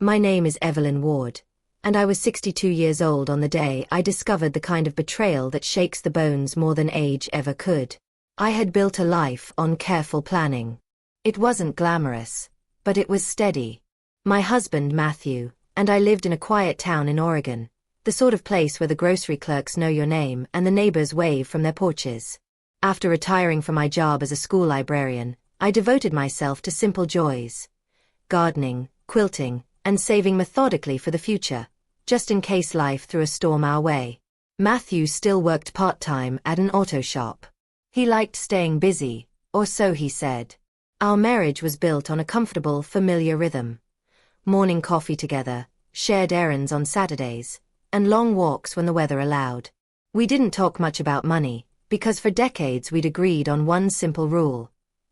My name is Evelyn Ward, and I was 62 years old on the day I discovered the kind of betrayal that shakes the bones more than age ever could. I had built a life on careful planning. It wasn't glamorous, but it was steady. My husband, Matthew, and I lived in a quiet town in Oregon, the sort of place where the grocery clerks know your name and the neighbors wave from their porches. After retiring from my job as a school librarian, I devoted myself to simple joys: gardening, quilting, and saving methodically for the future, just in case life threw a storm our way. Matthew still worked part-time at an auto shop. He liked staying busy, or so he said. Our marriage was built on a comfortable, familiar rhythm. Morning coffee together, shared errands on Saturdays, and long walks when the weather allowed. We didn't talk much about money, because for decades we'd agreed on one simple rule: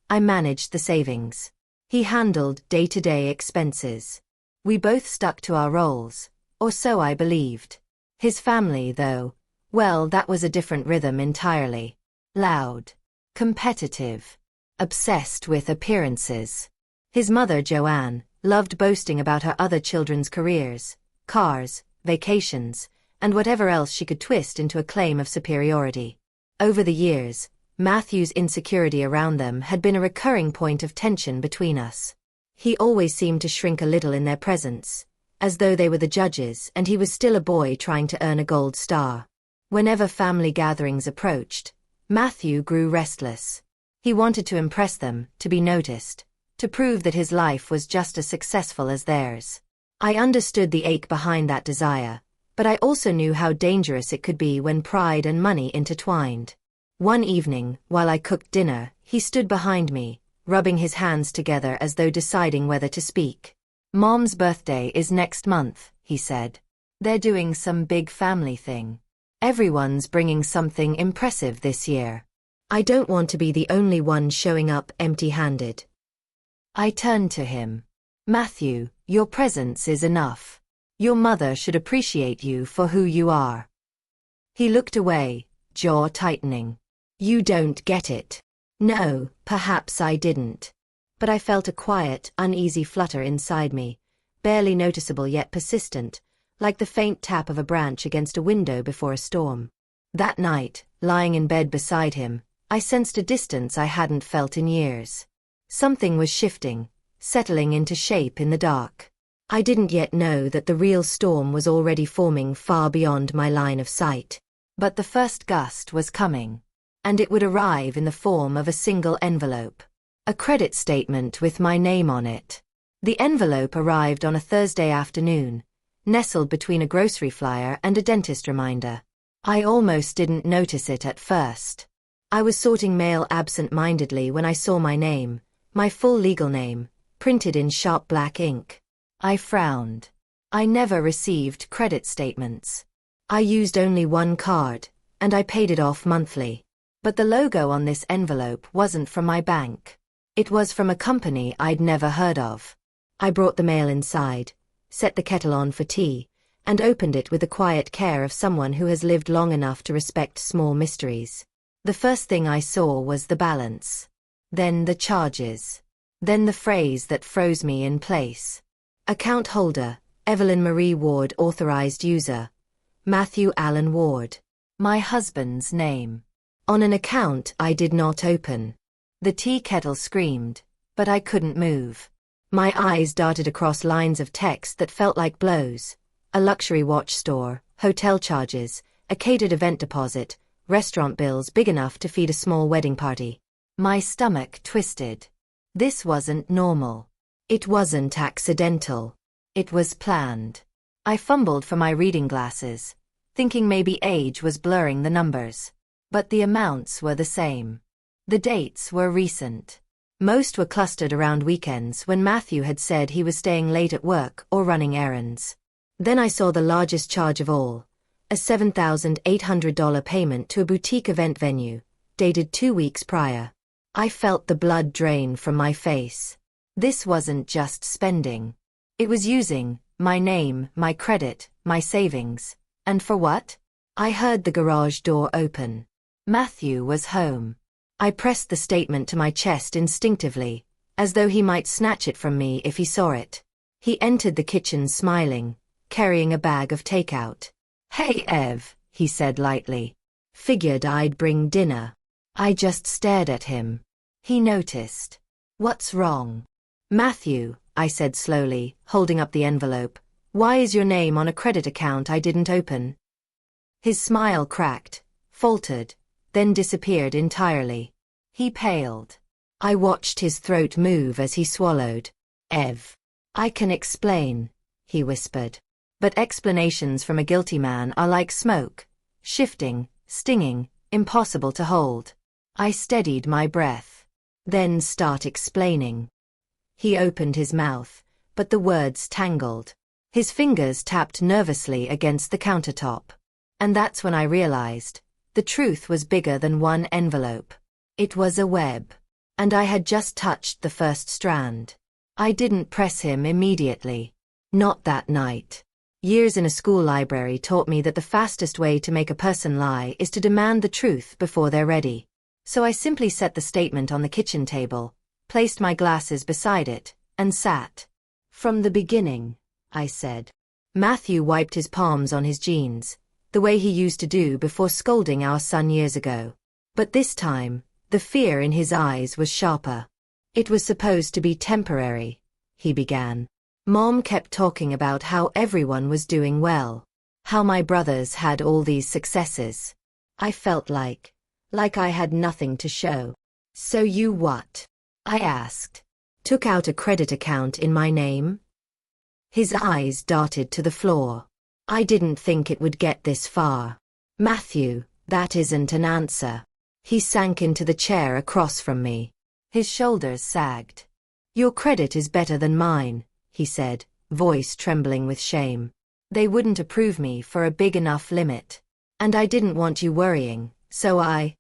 I managed the savings. He handled day-to-day expenses. We both stuck to our roles, or so I believed. His family, though, well, that was a different rhythm entirely. Loud, competitive, obsessed with appearances. His mother, Joanne, loved boasting about her other children's careers, cars, vacations, and whatever else she could twist into a claim of superiority. Over the years, Matthew's insecurity around them had been a recurring point of tension between us. He always seemed to shrink a little in their presence, as though they were the judges and he was still a boy trying to earn a gold star. Whenever family gatherings approached, Matthew grew restless. He wanted to impress them, to be noticed, to prove that his life was just as successful as theirs. I understood the ache behind that desire, but I also knew how dangerous it could be when pride and money intertwined. One evening, while I cooked dinner, he stood behind me, rubbing his hands together as though deciding whether to speak. "Mom's birthday is next month," he said. "They're doing some big family thing. Everyone's bringing something impressive this year. I don't want to be the only one showing up empty-handed." I turned to him. "Matthew, your presence is enough. Your mother should appreciate you for who you are." He looked away, jaw tightening. "You don't get it." No, perhaps I didn't. But I felt a quiet, uneasy flutter inside me, barely noticeable yet persistent, like the faint tap of a branch against a window before a storm. That night, lying in bed beside him, I sensed a distance I hadn't felt in years. Something was shifting, settling into shape in the dark. I didn't yet know that the real storm was already forming far beyond my line of sight. But the first gust was coming, and it would arrive in the form of a single envelope. A credit statement with my name on it. The envelope arrived on a Thursday afternoon, nestled between a grocery flyer and a dentist reminder. I almost didn't notice it at first. I was sorting mail absent-mindedly when I saw my name, my full legal name, printed in sharp black ink. I frowned. I never received credit statements. I used only one card, and I paid it off monthly. But the logo on this envelope wasn't from my bank. It was from a company I'd never heard of. I brought the mail inside, set the kettle on for tea, and opened it with the quiet care of someone who has lived long enough to respect small mysteries. The first thing I saw was the balance. Then the charges. Then the phrase that froze me in place. Account holder, Evelyn Marie Ward, authorized user, Matthew Allen Ward. My husband's name. On an account I did not open. The tea kettle screamed, but I couldn't move. My eyes darted across lines of text that felt like blows. A luxury watch store, hotel charges, a catered event deposit, restaurant bills big enough to feed a small wedding party. My stomach twisted. This wasn't normal. It wasn't accidental. It was planned. I fumbled for my reading glasses, thinking maybe age was blurring the numbers. But the amounts were the same. The dates were recent. Most were clustered around weekends when Matthew had said he was staying late at work or running errands. Then I saw the largest charge of all, a $7,800 payment to a boutique event venue, dated 2 weeks prior. I felt the blood drain from my face. This wasn't just spending. It was using my name, my credit, my savings. And for what? I heard the garage door open. Matthew was home. I pressed the statement to my chest instinctively, as though he might snatch it from me if he saw it. He entered the kitchen smiling, carrying a bag of takeout. "Hey, Ev," he said lightly. "Figured I'd bring dinner." I just stared at him. He noticed. "What's wrong?" "Matthew," I said slowly, holding up the envelope. "Why is your name on a credit account I didn't open?" His smile cracked, faltered, then disappeared entirely. He paled. I watched his throat move as he swallowed. "Ev, I can explain," he whispered. "But explanations from a guilty man are like smoke. Shifting, stinging, impossible to hold." I steadied my breath. "Then start explaining." He opened his mouth, but the words tangled. His fingers tapped nervously against the countertop. And that's when I realized, the truth was bigger than one envelope. It was a web. And I had just touched the first strand. I didn't press him immediately. Not that night. Years in a school library taught me that the fastest way to make a person lie is to demand the truth before they're ready. So I simply set the statement on the kitchen table, placed my glasses beside it, and sat. "From the beginning," I said. Matthew wiped his palms on his jeans, the way he used to do before scolding our son years ago. But this time, the fear in his eyes was sharper. "It was supposed to be temporary," he began. "Mom kept talking about how everyone was doing well, how my brothers had all these successes. I felt like I had nothing to show." "So you what?" I asked. "Took out a credit account in my name?" His eyes darted to the floor. I didn't think it would get this far. "Matthew, that isn't an answer." He sank into the chair across from me. His shoulders sagged. "Your credit is better than mine," he said, voice trembling with shame. "They wouldn't approve me for a big enough limit. And I didn't want you worrying, so I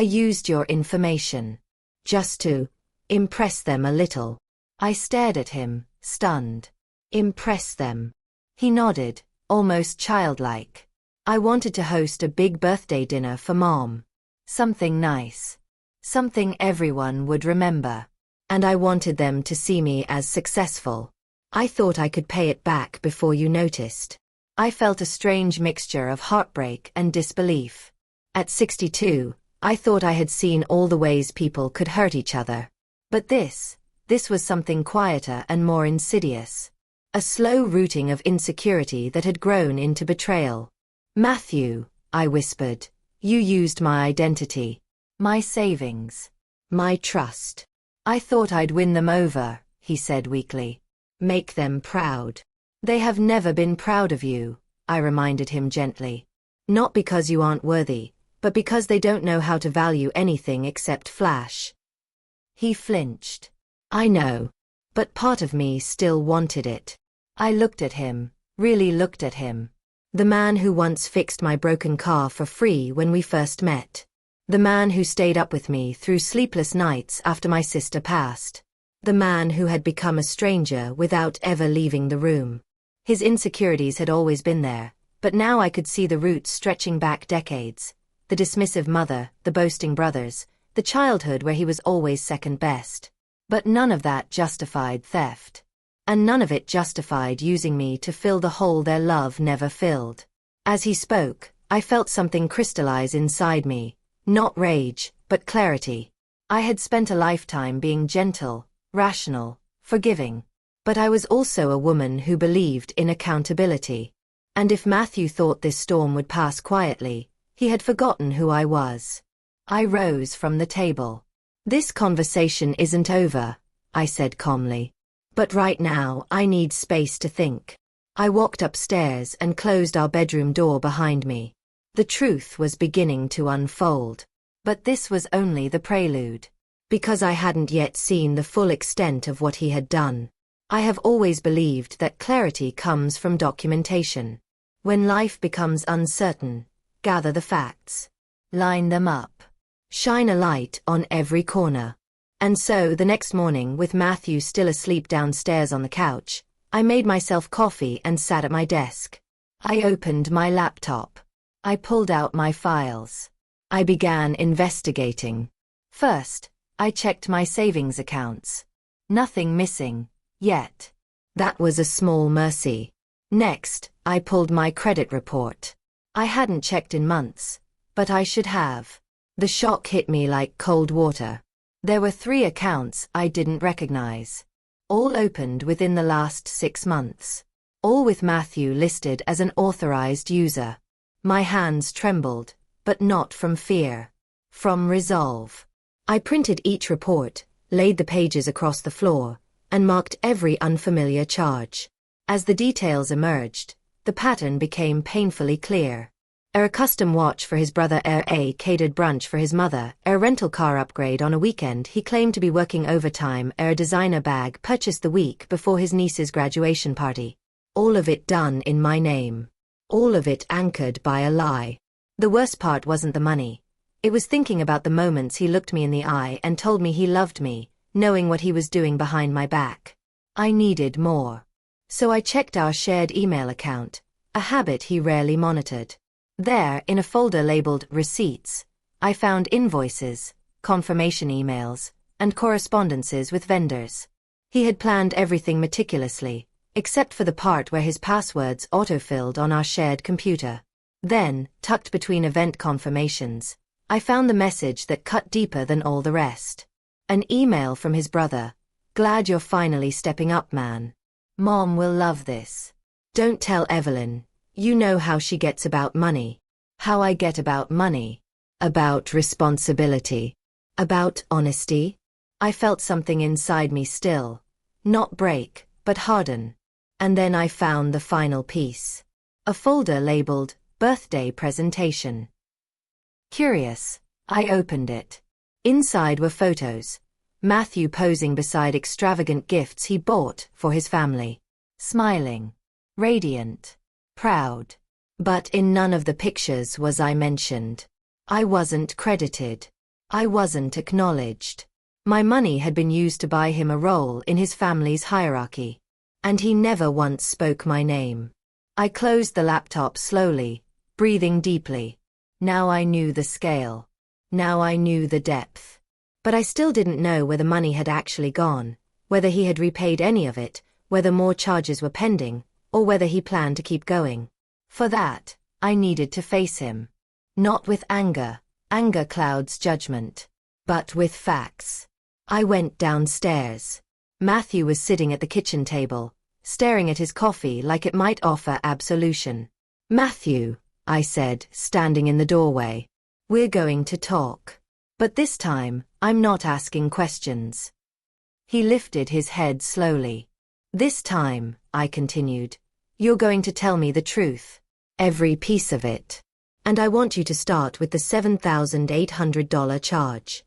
used your information. Just to impress them a little." I stared at him, stunned. "Impress them?" He nodded, almost childlike. "I wanted to host a big birthday dinner for Mom. Something nice. Something everyone would remember. And I wanted them to see me as successful. I thought I could pay it back before you noticed." I felt a strange mixture of heartbreak and disbelief. At 62, I thought I had seen all the ways people could hurt each other. But this was something quieter and more insidious. A slow rooting of insecurity that had grown into betrayal. "Matthew," I whispered, "you used my identity, my savings, my trust. I thought I'd win them over," he said weakly. "Make them proud." "They have never been proud of you," I reminded him gently. "Not because you aren't worthy, but because they don't know how to value anything except flash." He flinched. "I know. But part of me still wanted it." I looked at him, really looked at him. The man who once fixed my broken car for free when we first met. The man who stayed up with me through sleepless nights after my sister passed. The man who had become a stranger without ever leaving the room. His insecurities had always been there, but now I could see the roots stretching back decades. The dismissive mother, the boasting brothers, the childhood where he was always second best. But none of that justified theft. And none of it justified using me to fill the hole their love never filled. As he spoke, I felt something crystallize inside me, not rage, but clarity. I had spent a lifetime being gentle, rational, forgiving. But I was also a woman who believed in accountability. And if Matthew thought this storm would pass quietly, he had forgotten who I was. I rose from the table. "This conversation isn't over," I said calmly. "But right now I need space to think." I walked upstairs and closed our bedroom door behind me. The truth was beginning to unfold. But this was only the prelude. Because I hadn't yet seen the full extent of what he had done. I have always believed that clarity comes from documentation. When life becomes uncertain, gather the facts. Line them up. Shine a light on every corner. And so the next morning, with Matthew still asleep downstairs on the couch, I made myself coffee and sat at my desk. I opened my laptop. I pulled out my files. I began investigating. First, I checked my savings accounts. Nothing missing, yet. That was a small mercy. Next, I pulled my credit report. I hadn't checked in months, but I should have. The shock hit me like cold water. There were 3 accounts I didn't recognize. All opened within the last 6 months. All with Matthew listed as an authorized user. My hands trembled, but not from fear. From resolve. I printed each report, laid the pages across the floor, and marked every unfamiliar charge. As the details emerged, the pattern became painfully clear. A custom watch for his brother, a catered brunch for his mother, a rental car upgrade on a weekend he claimed to be working overtime, a designer bag purchased the week before his niece's graduation party. All of it done in my name. All of it anchored by a lie. The worst part wasn't the money. It was thinking about the moments he looked me in the eye and told me he loved me, knowing what he was doing behind my back. I needed more. So I checked our shared email account, a habit he rarely monitored. There, in a folder labeled Receipts, I found invoices, confirmation emails, and correspondences with vendors. He had planned everything meticulously, except for the part where his passwords autofilled on our shared computer. Then, tucked between event confirmations, I found the message that cut deeper than all the rest. An email from his brother. Glad you're finally stepping up, man. Mom will love this. Don't tell Evelyn. You know how she gets about money. How I get about money. About responsibility. About honesty. I felt something inside me still. Not break, but harden. And then I found the final piece. A folder labeled Birthday Presentation. Curious, I opened it. Inside were photos. Matthew posing beside extravagant gifts he bought for his family. Smiling. Radiant. Proud. But in none of the pictures was I mentioned. I wasn't credited. I wasn't acknowledged. My money had been used to buy him a role in his family's hierarchy. And he never once spoke my name. I closed the laptop slowly, breathing deeply. Now I knew the scale. Now I knew the depth. But I still didn't know where the money had actually gone, whether he had repaid any of it, whether more charges were pending, or whether he planned to keep going. For that, I needed to face him. Not with anger. Anger clouds judgment. But with facts. I went downstairs. Matthew was sitting at the kitchen table, staring at his coffee like it might offer absolution. Matthew, I said, standing in the doorway. We're going to talk. But this time, I'm not asking questions. He lifted his head slowly. This time, I continued, you're going to tell me the truth. Every piece of it. And I want you to start with the $7,800 charge.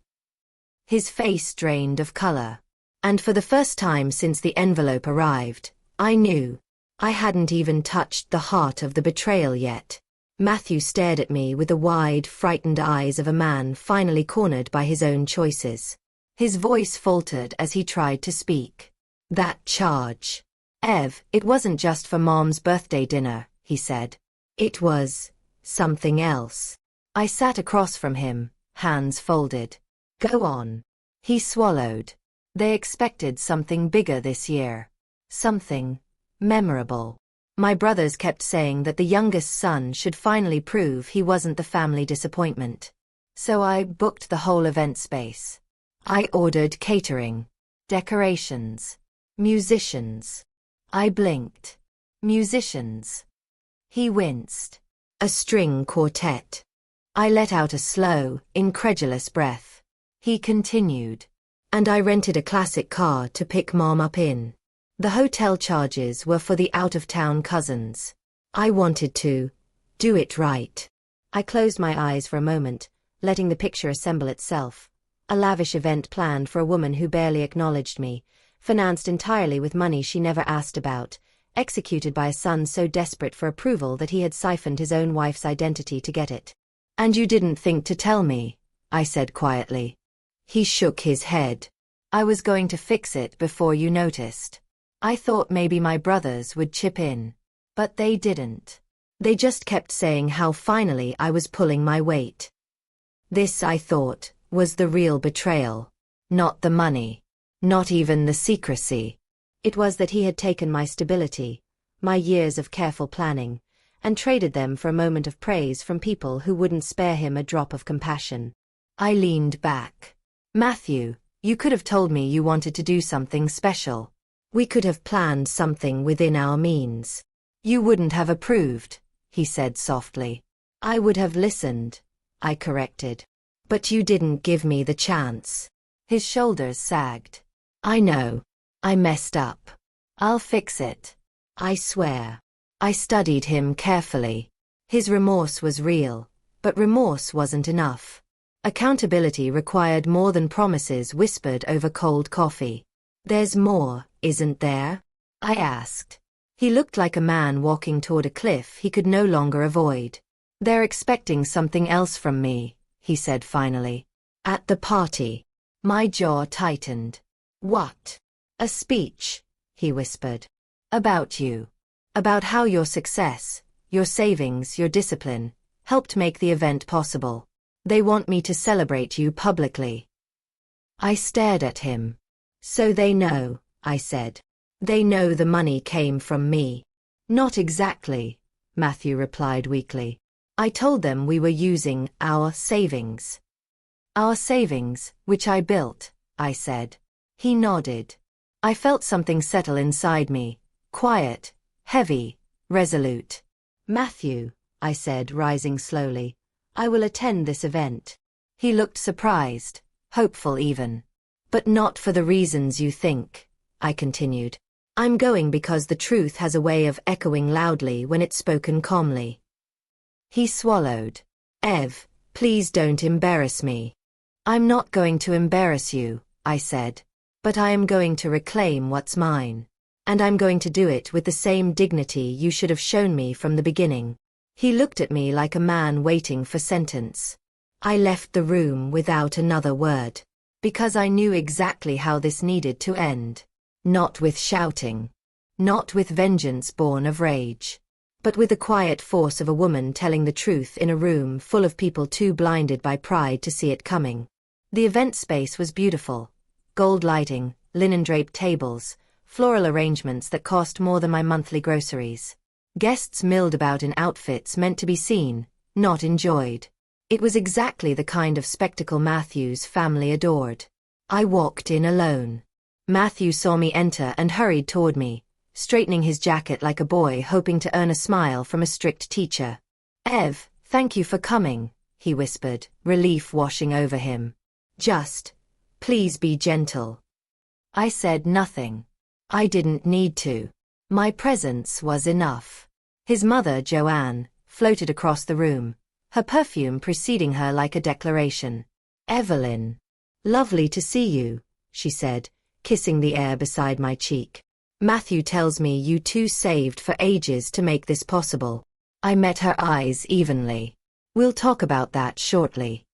His face drained of color. And for the first time since the envelope arrived, I knew. I hadn't even touched the heart of the betrayal yet. Matthew stared at me with the wide, frightened eyes of a man finally cornered by his own choices. His voice faltered as he tried to speak. That charge. Ev, it wasn't just for Mom's birthday dinner, he said. It was something else. I sat across from him, hands folded. Go on. He swallowed. They expected something bigger this year. Something memorable. My brothers kept saying that the youngest son should finally prove he wasn't the family disappointment. So I booked the whole event space. I ordered catering, decorations, musicians. I blinked. Musicians. He winced. A string quartet. I let out a slow, incredulous breath. He continued. And I rented a classic car to pick Mom up in. The hotel charges were for the out-of-town cousins. I wanted to do it right. I closed my eyes for a moment, letting the picture assemble itself. A lavish event planned for a woman who barely acknowledged me, financed entirely with money she never asked about, executed by a son so desperate for approval that he had siphoned his own wife's identity to get it. And you didn't think to tell me, I said quietly. He shook his head. I was going to fix it before you noticed. I thought maybe my brothers would chip in. But they didn't. They just kept saying how finally I was pulling my weight. This, I thought, was the real betrayal. Not the money. Not even the secrecy. It was that he had taken my stability, my years of careful planning, and traded them for a moment of praise from people who wouldn't spare him a drop of compassion. I leaned back. Matthew, you could have told me you wanted to do something special. We could have planned something within our means. You wouldn't have approved, he said softly. I would have listened, I corrected. But you didn't give me the chance. His shoulders sagged. I know. I messed up. I'll fix it. I swear. I studied him carefully. His remorse was real, but remorse wasn't enough. Accountability required more than promises whispered over cold coffee. There's more, isn't there? I asked. He looked like a man walking toward a cliff he could no longer avoid. They're expecting something else from me, he said finally. At the party. My jaw tightened. What? A speech, he whispered. About you. About how your success, your savings, your discipline, helped make the event possible. They want me to celebrate you publicly. I stared at him. So they know, I said. They know the money came from me. Not exactly, Matthew replied weakly. I told them we were using our savings. Our savings, which I built, I said. He nodded. I felt something settle inside me, quiet, heavy, resolute. Matthew, I said, rising slowly, I will attend this event. He looked surprised, hopeful even. But not for the reasons you think, I continued. I'm going because the truth has a way of echoing loudly when it's spoken calmly. He swallowed. Ev, please don't embarrass me. I'm not going to embarrass you, I said. But I am going to reclaim what's mine. And I'm going to do it with the same dignity you should have shown me from the beginning. He looked at me like a man waiting for sentence. I left the room without another word. Because I knew exactly how this needed to end. Not with shouting. Not with vengeance born of rage. But with the quiet force of a woman telling the truth in a room full of people too blinded by pride to see it coming. The event space was beautiful. Gold lighting, linen-draped tables, floral arrangements that cost more than my monthly groceries. Guests milled about in outfits meant to be seen, not enjoyed. It was exactly the kind of spectacle Matthew's family adored. I walked in alone. Matthew saw me enter and hurried toward me, straightening his jacket like a boy hoping to earn a smile from a strict teacher. Ev, thank you for coming, he whispered, relief washing over him. Just, please be gentle. I said nothing. I didn't need to. My presence was enough. His mother, Joanne, floated across the room, her perfume preceding her like a declaration. Evelyn. Lovely to see you, she said, kissing the air beside my cheek. Matthew tells me you two saved for ages to make this possible. I met her eyes evenly. We'll talk about that shortly.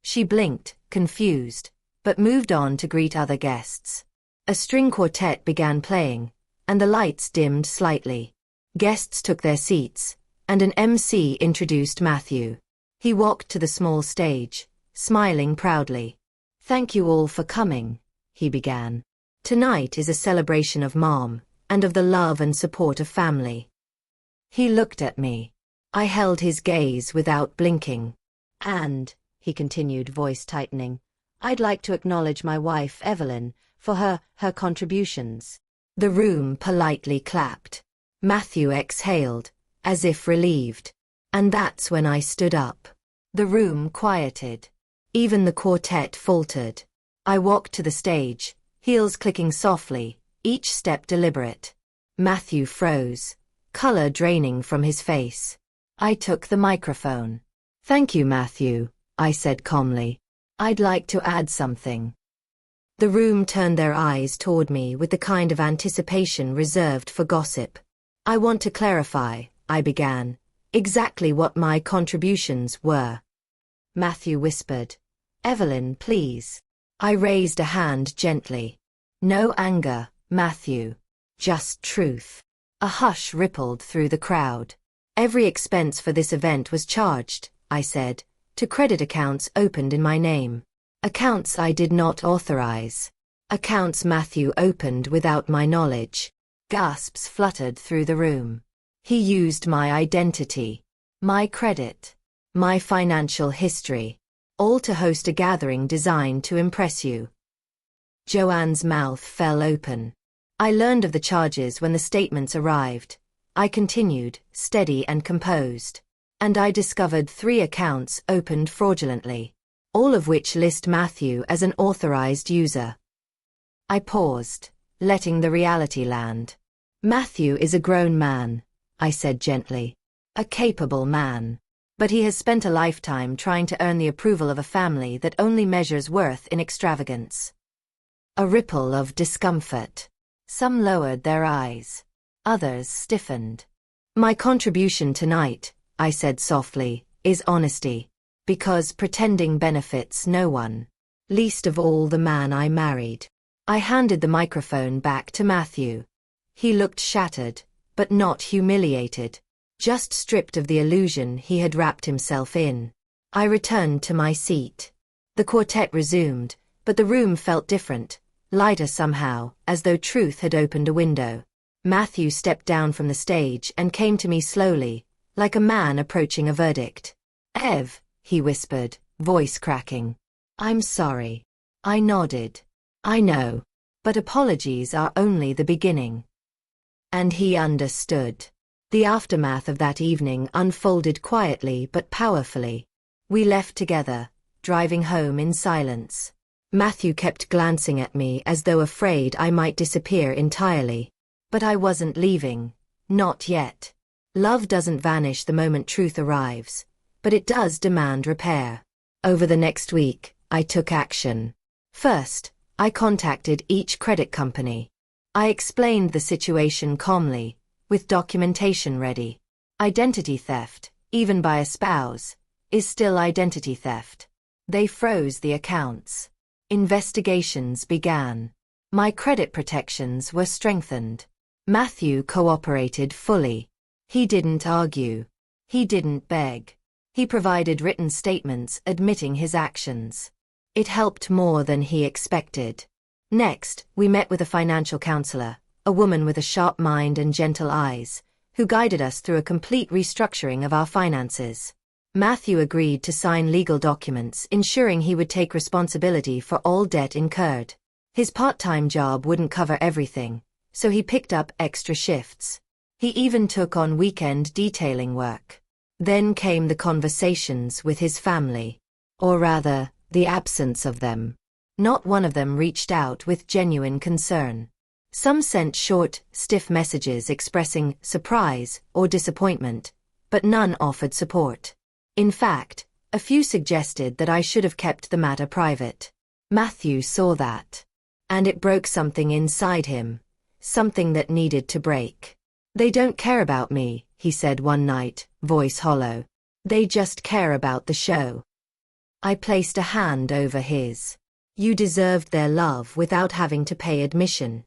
She blinked, confused, but moved on to greet other guests. A string quartet began playing, and the lights dimmed slightly. Guests took their seats, and an MC introduced Matthew. He walked to the small stage, smiling proudly. Thank you all for coming, he began. Tonight is a celebration of Mom, and of the love and support of family. He looked at me. I held his gaze without blinking. And, he continued, voice tightening, I'd like to acknowledge my wife, Evelyn, for her contributions. The room politely clapped. Matthew exhaled, as if relieved. And that's when I stood up. The room quieted. Even the quartet faltered. I walked to the stage, heels clicking softly, each step deliberate. Matthew froze, color draining from his face. I took the microphone. Thank you, Matthew, I said calmly. I'd like to add something. The room turned their eyes toward me with the kind of anticipation reserved for gossip. I want to clarify, I began, exactly what my contributions were. Matthew whispered, Evelyn, please. I raised a hand gently. No anger, Matthew. Just truth. A hush rippled through the crowd. Every expense for this event was charged, I said, to credit accounts opened in my name. Accounts I did not authorize. Accounts Matthew opened without my knowledge. Gasps fluttered through the room. He used my identity, my credit, my financial history, all to host a gathering designed to impress you. Joanne's mouth fell open. I learned of the charges when the statements arrived. I continued, steady and composed. And I discovered 3 accounts opened fraudulently, all of which list Matthew as an authorized user. I paused, letting the reality land. Matthew is a grown man, I said gently. A capable man. But he has spent a lifetime trying to earn the approval of a family that only measures worth in extravagance. A ripple of discomfort. Some lowered their eyes. Others stiffened. My contribution tonight, I said softly, is honesty. Because pretending benefits no one. Least of all the man I married. I handed the microphone back to Matthew. He looked shattered, but not humiliated. Just stripped of the illusion he had wrapped himself in. I returned to my seat. The quartet resumed, but the room felt different, lighter somehow, as though truth had opened a window. Matthew stepped down from the stage and came to me slowly, like a man approaching a verdict. "Ev," he whispered, voice cracking. "I'm sorry." I nodded. "I know. But apologies are only the beginning." And he understood. The aftermath of that evening unfolded quietly but powerfully. We left together, driving home in silence. Matthew kept glancing at me as though afraid I might disappear entirely. But I wasn't leaving. Not yet. Love doesn't vanish the moment truth arrives, but it does demand repair. Over the next week, I took action. First, I contacted each credit company. I explained the situation calmly, with documentation ready. Identity theft, even by a spouse, is still identity theft. They froze the accounts. Investigations began. My credit protections were strengthened. Matthew cooperated fully. He didn't argue. He didn't beg. He provided written statements admitting his actions. It helped more than he expected. Next, we met with a financial counselor, a woman with a sharp mind and gentle eyes, who guided us through a complete restructuring of our finances. Matthew agreed to sign legal documents ensuring he would take responsibility for all debt incurred. His part-time job wouldn't cover everything, so he picked up extra shifts. He even took on weekend detailing work. Then came the conversations with his family. Or rather, the absence of them. Not one of them reached out with genuine concern. Some sent short, stiff messages expressing surprise or disappointment, but none offered support. In fact, a few suggested that I should have kept the matter private. Matthew saw that. And it broke something inside him. Something that needed to break. "They don't care about me," he said one night, voice hollow. "They just care about the show." I placed a hand over his. "You deserved their love without having to pay admission."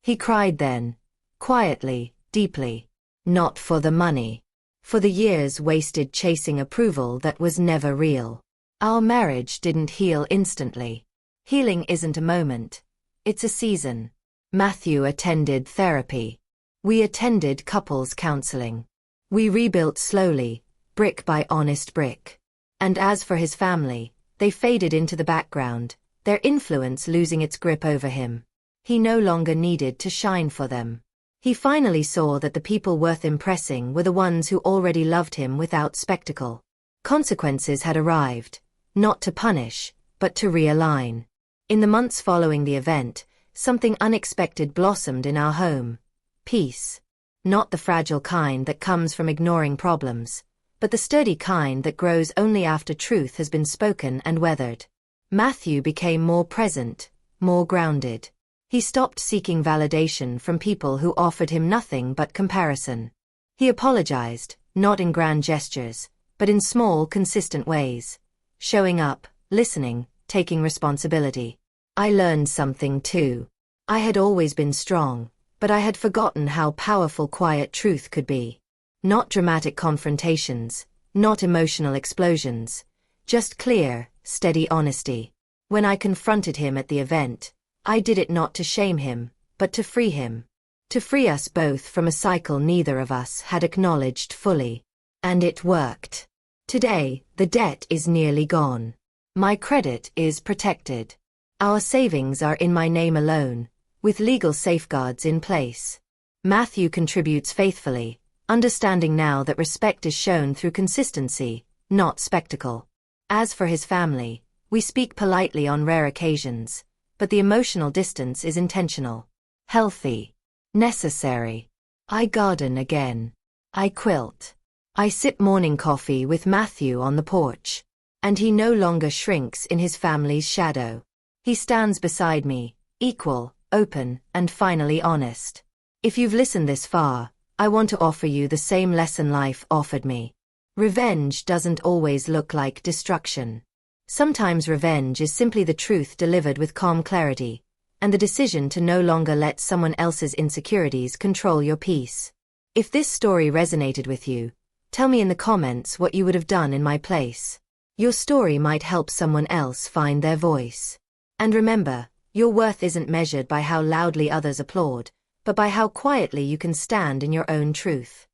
He cried then, quietly, deeply. Not for the money. For the years wasted chasing approval that was never real. Our marriage didn't heal instantly. Healing isn't a moment. It's a season. Matthew attended therapy. We attended couples counseling. We rebuilt slowly, brick by honest brick. And as for his family, they faded into the background, their influence losing its grip over him. He no longer needed to shine for them. He finally saw that the people worth impressing were the ones who already loved him without spectacle. Consequences had arrived, not to punish, but to realign. In the months following the event, something unexpected blossomed in our home. Peace. Not the fragile kind that comes from ignoring problems, but the sturdy kind that grows only after truth has been spoken and weathered. Matthew became more present, more grounded. He stopped seeking validation from people who offered him nothing but comparison. He apologized, not in grand gestures, but in small, consistent ways. Showing up, listening, taking responsibility. I learned something too. I had always been strong, but I had forgotten how powerful quiet truth could be. Not dramatic confrontations, not emotional explosions, just clear, steady honesty. When I confronted him at the event, I did it not to shame him, but to free him. To free us both from a cycle neither of us had acknowledged fully. And it worked. Today, the debt is nearly gone. My credit is protected. Our savings are in my name alone, with legal safeguards in place. Matthew contributes faithfully, understanding now that respect is shown through consistency, not spectacle. As for his family, we speak politely on rare occasions, but the emotional distance is intentional, healthy, necessary. I garden again. I quilt. I sip morning coffee with Matthew on the porch. And he no longer shrinks in his family's shadow. He stands beside me, equal, open, and finally honest. If you've listened this far, I want to offer you the same lesson life offered me. Revenge doesn't always look like destruction. Sometimes revenge is simply the truth delivered with calm clarity, and the decision to no longer let someone else's insecurities control your peace. If this story resonated with you, tell me in the comments what you would have done in my place. Your story might help someone else find their voice. And remember, your worth isn't measured by how loudly others applaud, but by how quietly you can stand in your own truth.